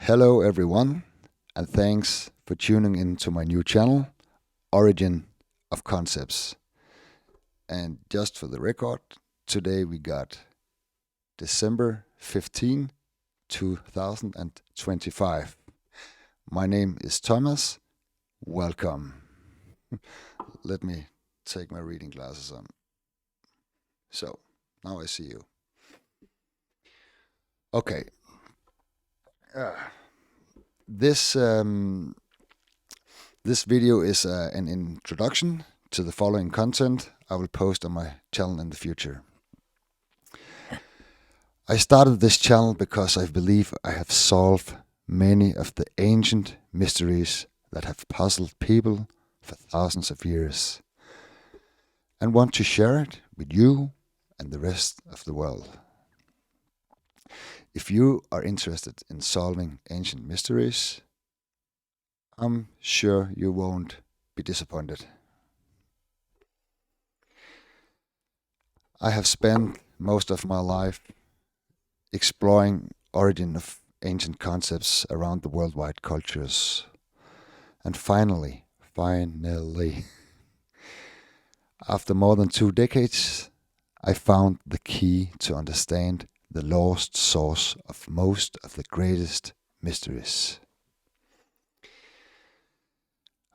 Hello, everyone, and thanks for tuning in to my new channel, Origin of Concepts. And just for the record, today we got December 15, 2025. My name is Thomas. Welcome. Let me take my reading glasses on. So, now I see you. Okay. Uh, this this video is an introduction to the following content I will post on my channel in the future. I started this channel because I believe I have solved many of the ancient mysteries that have puzzled people for thousands of years, and want to share it with you and the rest of the world. If you are interested in solving ancient mysteries, I'm sure you won't be disappointed. I have spent most of my life exploring origin of ancient concepts around the worldwide cultures. And finally, after more than 2 decades, I found the key to understand the lost source of most of the greatest mysteries.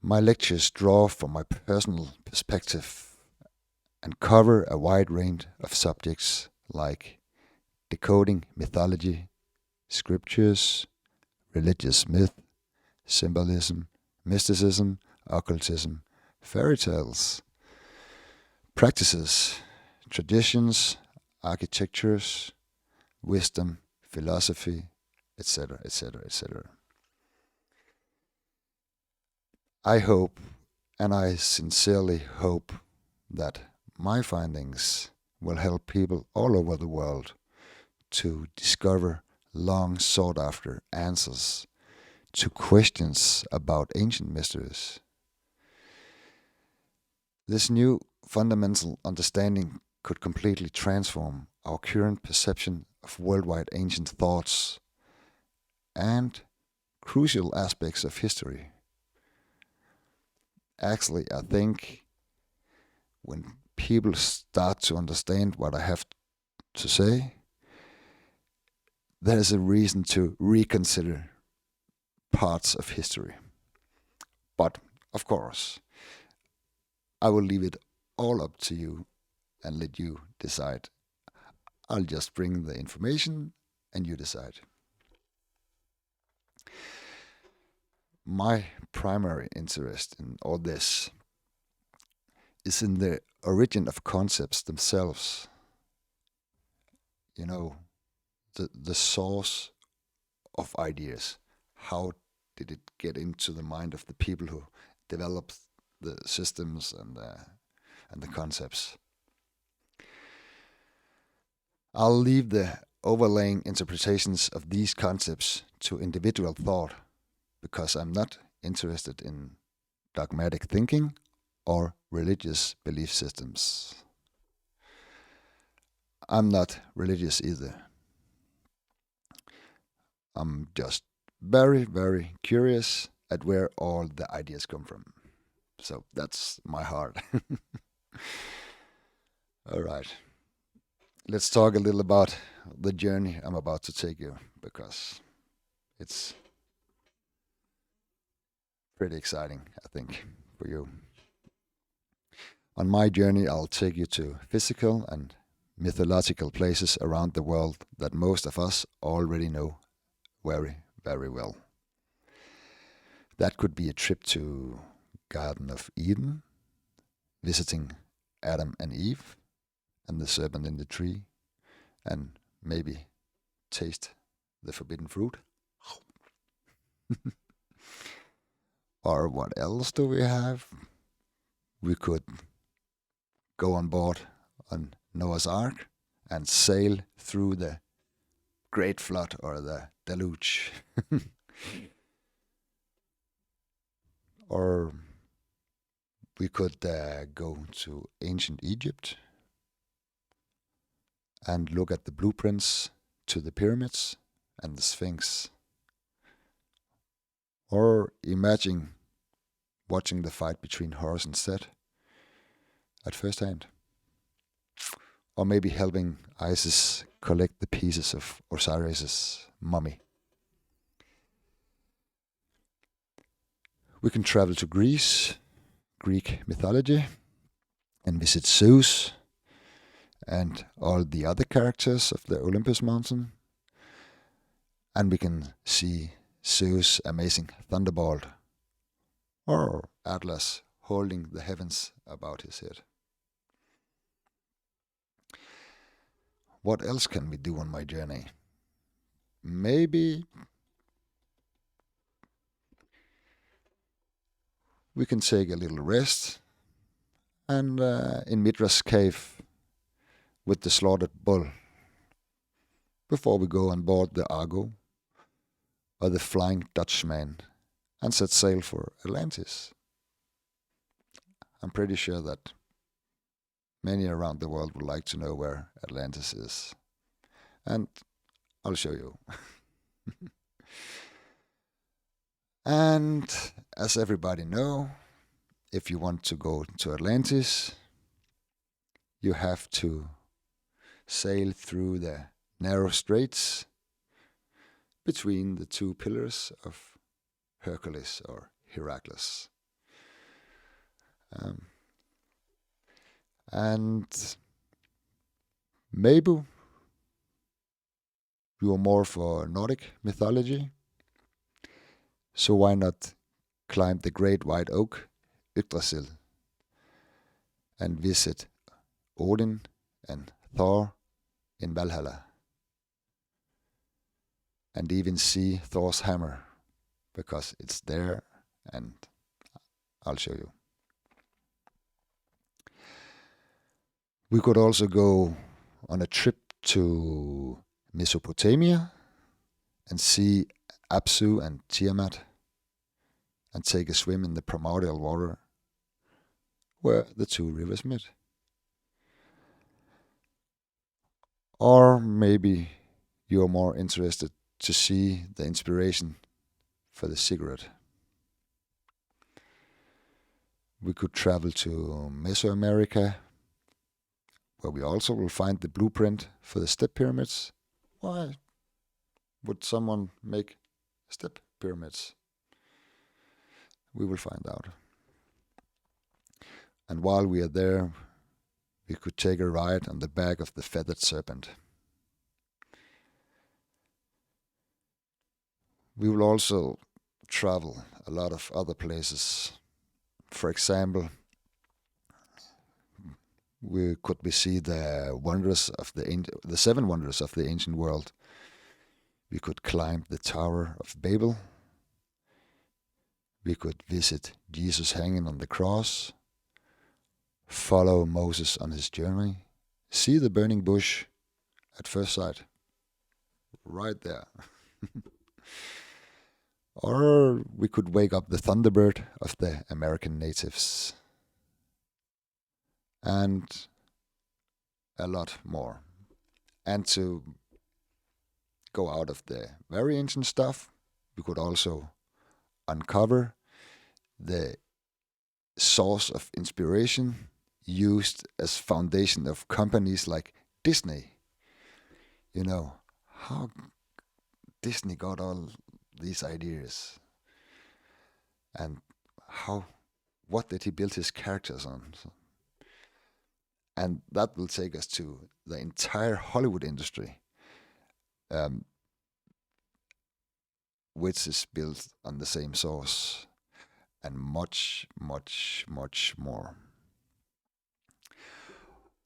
My lectures draw from my personal perspective and cover a wide range of subjects like decoding mythology, scriptures, religious myth, symbolism, mysticism, occultism, fairy tales, practices, traditions, architectures, wisdom, philosophy, etc., etc., etc. I hope, and I sincerely hope, that my findings will help people all over the world to discover long sought after answers to questions about ancient mysteries. This new fundamental understanding could completely transform our current perception of worldwide ancient thoughts and crucial aspects of history. Actually, I think when people start to understand what I have to say, there is a reason to reconsider parts of history. But, of course, I will leave it all up to you and let you decide. I'll just bring the information and you decide. My primary interest in all this is in the origin of concepts themselves. You know, the source of ideas. How did it get into the mind of the people who developed the systems and the concepts? I'll leave the overlaying interpretations of these concepts to individual thought, because I'm not interested in dogmatic thinking or religious belief systems. I'm not religious either. I'm just very, very curious at where all the ideas come from. So that's my heart. All right. Let's talk a little about the journey I'm about to take you, because it's pretty exciting, I think, for you. On my journey, I'll take you to physical and mythological places around the world that most of us already know very, very well. That could be a trip to Garden of Eden, visiting Adam and Eve and the serpent in the tree, and maybe taste the forbidden fruit. Or what else do we have? We could go on board on Noah's Ark and sail through the Great Flood or the Deluge. Or we could go to ancient Egypt and look at the blueprints to the pyramids and the Sphinx. Or imagine watching the fight between Horus and Set at first hand. Or maybe helping Isis collect the pieces of Osiris's mummy. We can travel to Greece, Greek mythology, and visit Zeus and all the other characters of the Olympus mountain. And we can see Zeus' amazing thunderbolt, or Atlas holding the heavens about his head. What else can we do on my journey? Maybe we can take a little rest and in Midra's cave with the slaughtered bull before we go on board the Argo or the Flying Dutchman and set sail for Atlantis. I'm pretty sure that many around the world would like to know where Atlantis is. And I'll show you. And as everybody know, if you want to go to Atlantis, you have to sail through the narrow straits between the two pillars of Hercules or Heracles. And maybe you are more for Nordic mythology, so why not climb the great white oak, Yggdrasil, and visit Odin and Thor in Valhalla, and even see Thor's hammer, because it's there, and I'll show you. We could also go on a trip to Mesopotamia and see Apsu and Tiamat and take a swim in the primordial water where the two rivers meet. Or maybe you're more interested to see the inspiration for the cigarette. We could travel to Mesoamerica, where we also will find the blueprint for the step pyramids. Why would someone make step pyramids? We will find out. And while we are there, we could take a ride on the back of the feathered serpent. We will also travel a lot of other places. For example, we see the wonders of the seven wonders of the ancient world. We could climb the Tower of Babel. We could visit Jesus hanging on the cross, follow Moses on his journey, see the burning bush at first sight, right there. Or we could wake up the Thunderbird of the American natives. And a lot more. And to go out of the very ancient stuff, we could also uncover the source of inspiration used as foundation of companies like Disney. You know, how Disney got all these ideas and what did he build his characters on? And that will take us to the entire Hollywood industry, which is built on the same source, and much, much, much more.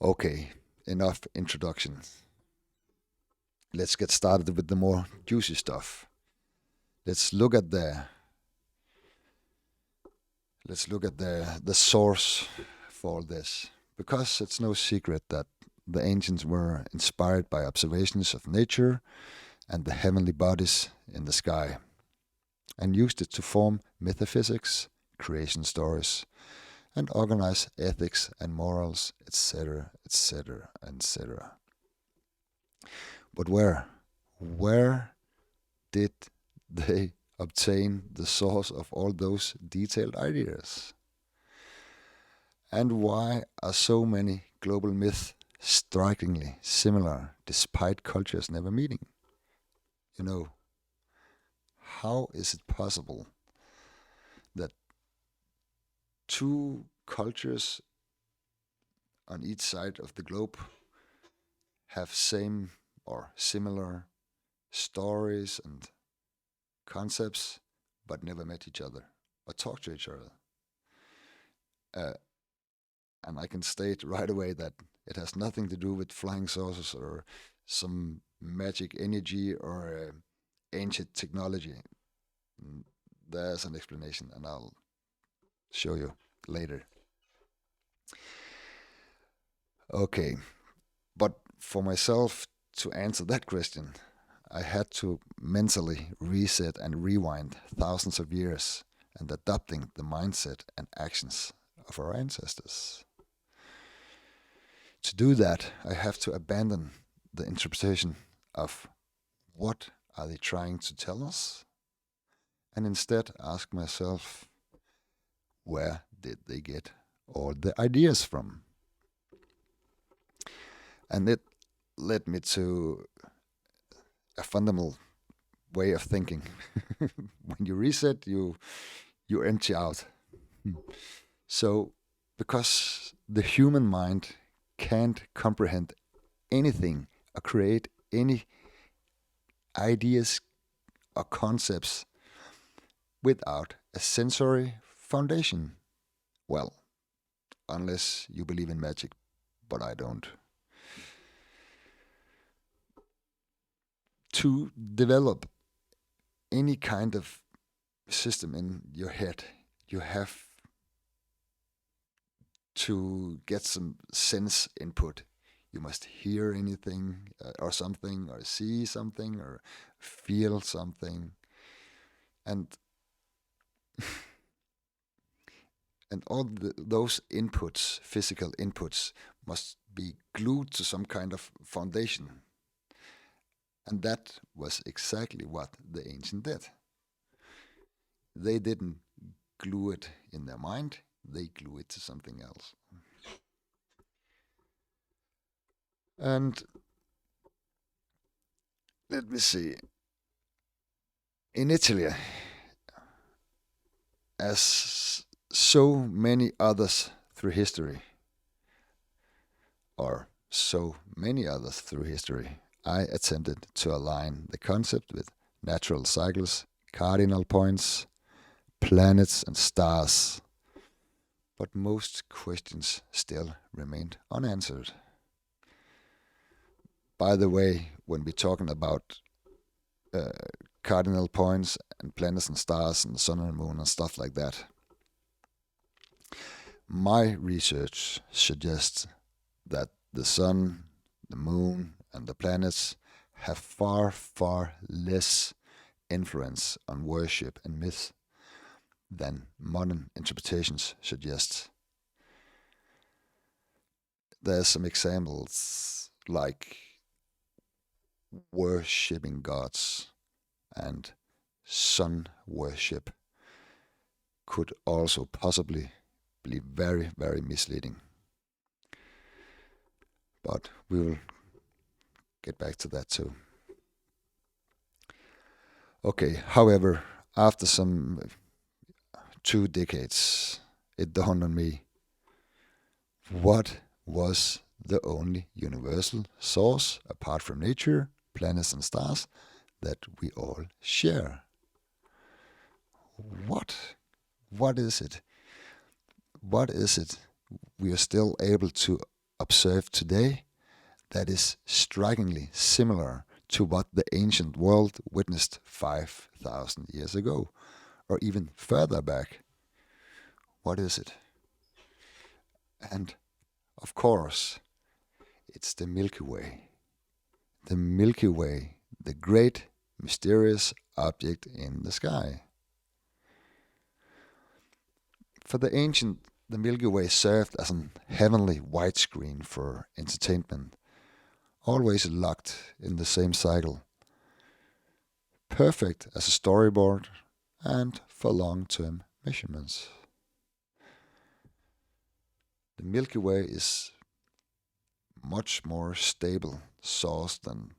Okay, enough introduction. Let's get started with the more juicy stuff. Let's look at the source for all this. Because it's no secret that the ancients were inspired by observations of nature and the heavenly bodies in the sky, and used it to form metaphysics, creation stories, and organize ethics and morals, etc., etc., etc. But where did they obtain the source of all those detailed ideas? And why are so many global myths strikingly similar despite cultures never meeting? You know, how is it possible that two cultures on each side of the globe have same or similar stories and concepts, but never met each other or talked to each other? Uh, and I can state right away that it has nothing to do with flying saucers or some magic energy or ancient technology. There's an explanation, and I'll show you later. Okay, but for myself to answer that question, I had to mentally reset and rewind thousands of years and adopting the mindset and actions of our ancestors. To do that, I have to abandon the interpretation of what are they trying to tell us, and instead ask myself, where did they get all the ideas from? And it led me to a fundamental way of thinking. When you reset, you empty out. So, because the human mind can't comprehend anything or create any ideas or concepts without a sensory foundation. Well, unless you believe in magic, but I don't. To develop any kind of system in your head, you have to get some sense input. You must hear anything or something, or see something, or feel something, and and all those inputs, physical inputs, must be glued to some kind of foundation. And that was exactly what the ancient did. They didn't glue it in their mind, they glue it to something else. And let me see. In Italy, as so many others through history, or so many others through history, I attempted to align the concept with natural cycles, cardinal points, planets, and stars. But most questions still remained unanswered. By the way, when we're talking about uh, cardinal points and planets and stars and the sun and moon and stuff like that, my research suggests that the sun, the moon, and the planets have far, far less influence on worship and myth than modern interpretations suggest. There's some examples like worshipping gods and sun worship could also possibly be very, very misleading. But we will get back to that too. Okay, however, after some 2 decades, it dawned on me, what was the only universal source, apart from nature, planets and stars, that we all share? What? What is it? What is it we are still able to observe today that is strikingly similar to what the ancient world witnessed 5,000 years ago, or even further back? What is it? And of course, it's the Milky Way. The Milky Way, the great mysterious object in the sky. For the ancient, the Milky Way served as an heavenly widescreen for entertainment, always locked in the same cycle. Perfect as a storyboard and for long-term measurements. The Milky Way is much more stable source than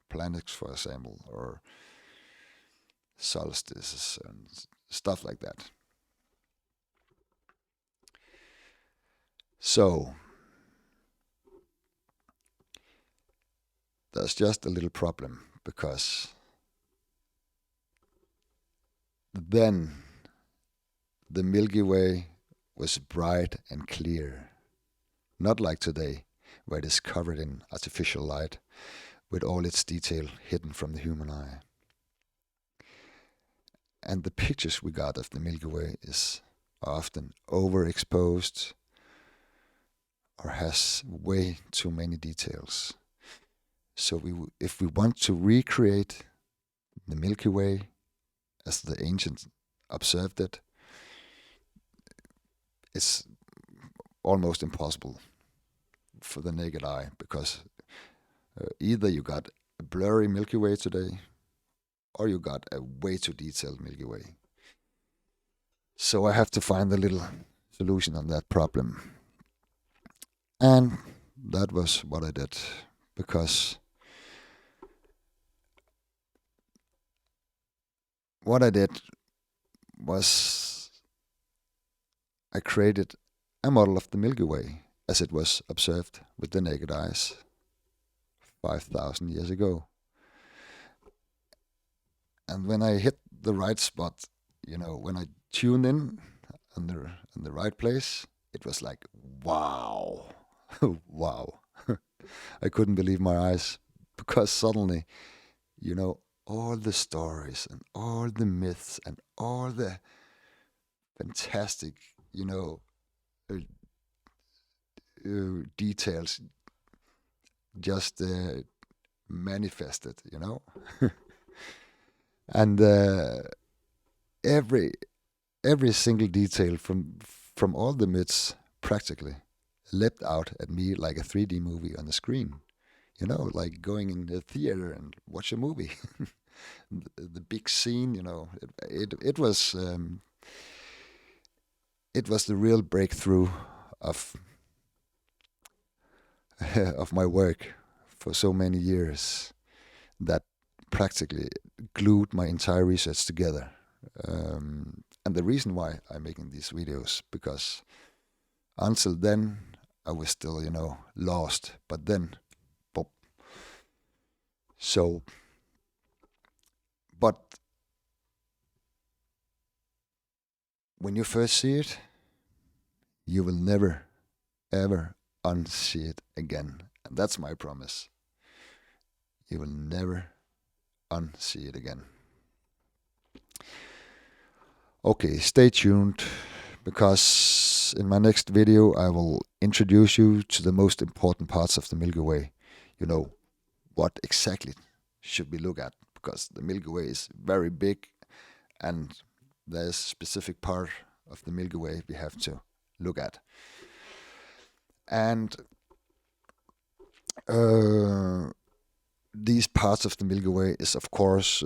planets, for example, or solstices and stuff like that. So, there's just a little problem, because then the Milky Way was bright and clear, not like today, where it is covered in artificial light with all its detail hidden from the human eye. And the pictures we got of the Milky Way is often overexposed or has way too many details. So if we want to recreate the Milky Way as the ancients observed it, it's almost impossible for the naked eye, because either you got a blurry Milky Way today, or you got a way too detailed Milky Way. So I have to find a little solution on that problem. And that was what I did, because what I did was I created a model of the Milky Way as it was observed with the naked eyes 5,000 years ago. And when I hit the right spot, when I tuned in on the right place, it was like, wow, wow. I couldn't believe my eyes, because suddenly, all the stories and all the myths and all the fantastic, uh, details just manifested, and every single detail from all the myths practically leapt out at me like a 3D movie on the screen. Like going in the theater and watch a movie. the big scene, it was the real breakthrough of of my work for so many years, that practically glued my entire research together. And the reason why I'm making these videos, because until then I was still, lost. But then, pop. So, but when you first see it, you will never, ever unsee it again. And that's my promise. You will never unsee it again. Okay, stay tuned, because in my next video I will introduce you to the most important parts of the Milky Way. What exactly should we look at, because the Milky Way is very big, and there's a specific part of the Milky Way we have to look at. And these parts of the Milky Way is, of course,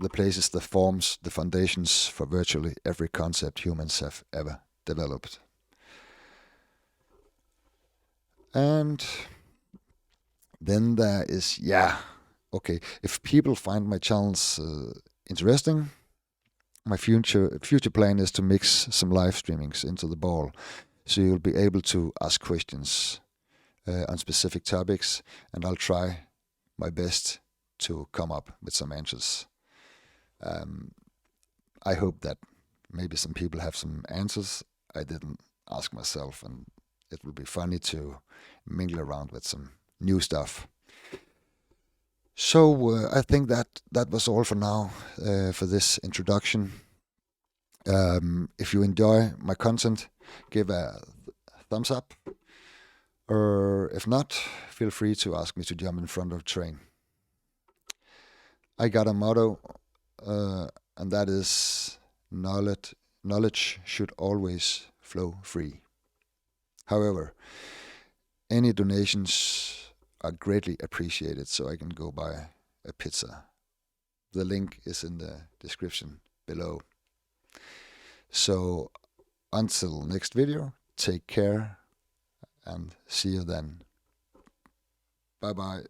the places that forms the foundations for virtually every concept humans have ever developed. And then there is, if people find my channels interesting, my future plan is to mix some live streamings into the ball, so you'll be able to ask questions on specific topics, and I'll try my best to come up with some answers. I hope that maybe some people have some answers I didn't ask myself, and it will be funny to mingle around with some new stuff. So I think that was all for now, for this introduction. If you enjoy my content, give a thumbs up, or if not, feel free to ask me to jump in front of a train. I got a motto, and that is knowledge should always flow free. However, any donations are greatly appreciated, so I can go buy a pizza The link is in the description below. So until next video, take care and see you then. Bye bye.